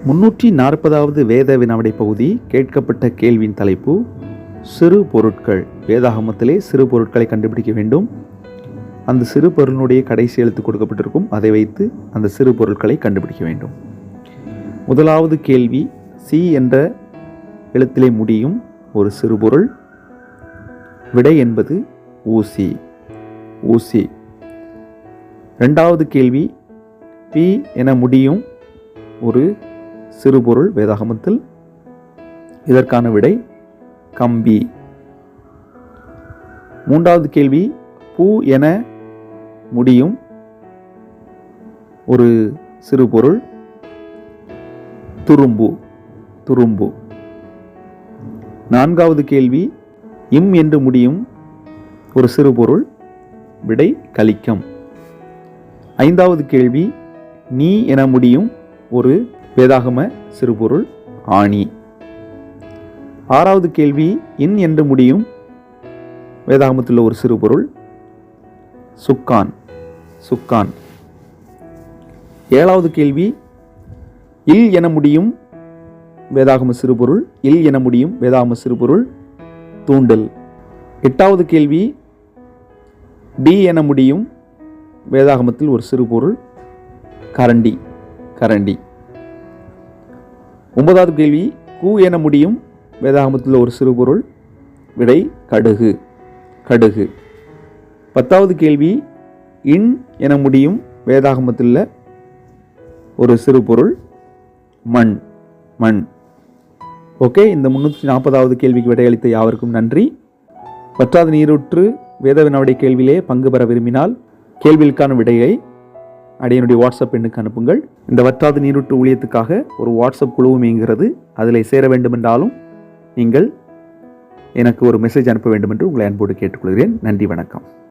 340வது வேத வினாவிடை பகுதி. கேட்கப்பட்ட கேள்வியின் தலைப்பு சிறு பொருட்கள். வேதாகமத்திலே சிறு பொருட்களை கண்டுபிடிக்க வேண்டும். அந்த சிறு பொருளினுடைய கடைசி எழுத்து கொடுக்கப்பட்டிருக்கும். அதை வைத்து அந்த சிறு பொருட்களை கண்டுபிடிக்க வேண்டும். முதலாவது கேள்வி, சி என்ற எழுத்திலே முடியும் ஒரு சிறு பொருள். விடை என்பது ஊசி. ஊசி. இரண்டாவது கேள்வி, பி என முடியும் ஒரு சிறு பொருள் வேதாகமத்தில். இதற்கான விடை கம்பி. மூன்றாவது கேள்வி, பூ என முடியும் ஒரு சிறு பொருள். துரும்பு. துரும்பு. நான்காவது கேள்வி, இம் என்று முடியும் ஒரு சிறு பொருள். விடை கலிக்கம். ஐந்தாவது கேள்வி, நீ என முடியும் ஒரு வேதாகம சிறுபொருள். ஆணி. ஆறாவது கேள்வி, இன் என்று முடியும் வேதாகமத்தில் ஒரு சிறுபொருள். சுக்கான். சுக்கான். ஏழாவது கேள்வி, இல் என முடியும் வேதாகம சிறுபொருள். இல் என முடியும் வேதாகம சிறுபொருள். தூண்டல். எட்டாவது கேள்வி, டி என முடியும் வேதாகமத்தில் ஒரு சிறுபொருள். கரண்டி. கரண்டி. ஒன்பதாவது கேள்வி, கு என முடியும் வேதாகமத்தில் ஒரு சிறுபொருள். விடை கடுகு. கடுகு. பத்தாவது கேள்வி, இன் என முடியும் வேதாகமத்தில் ஒரு சிறுபொருள். மண். மண். ஓகே, இந்த 340வது கேள்விக்கு விடையளித்த யாவருக்கும் நன்றி. வற்றாத நீரூற்று வேத வினாவிடை கேள்வியிலே பங்கு பெற விரும்பினால் கேள்விகளுக்கான விடையை அடியனுடைய வாட்ஸ்அப் எண்ணுக்கு அனுப்புங்கள். இந்த வற்றாத நீரூற்று ஊழியத்துக்காக ஒரு வாட்ஸ்அப் குழுவும் இயங்குகிறது. அதில் சேர வேண்டுமென்றாலும் நீங்கள் எனக்கு ஒரு மெசேஜ் அனுப்ப வேண்டும் என்று உங்களை அன்போடு கேட்டுக்கொள்கிறேன். நன்றி, வணக்கம்.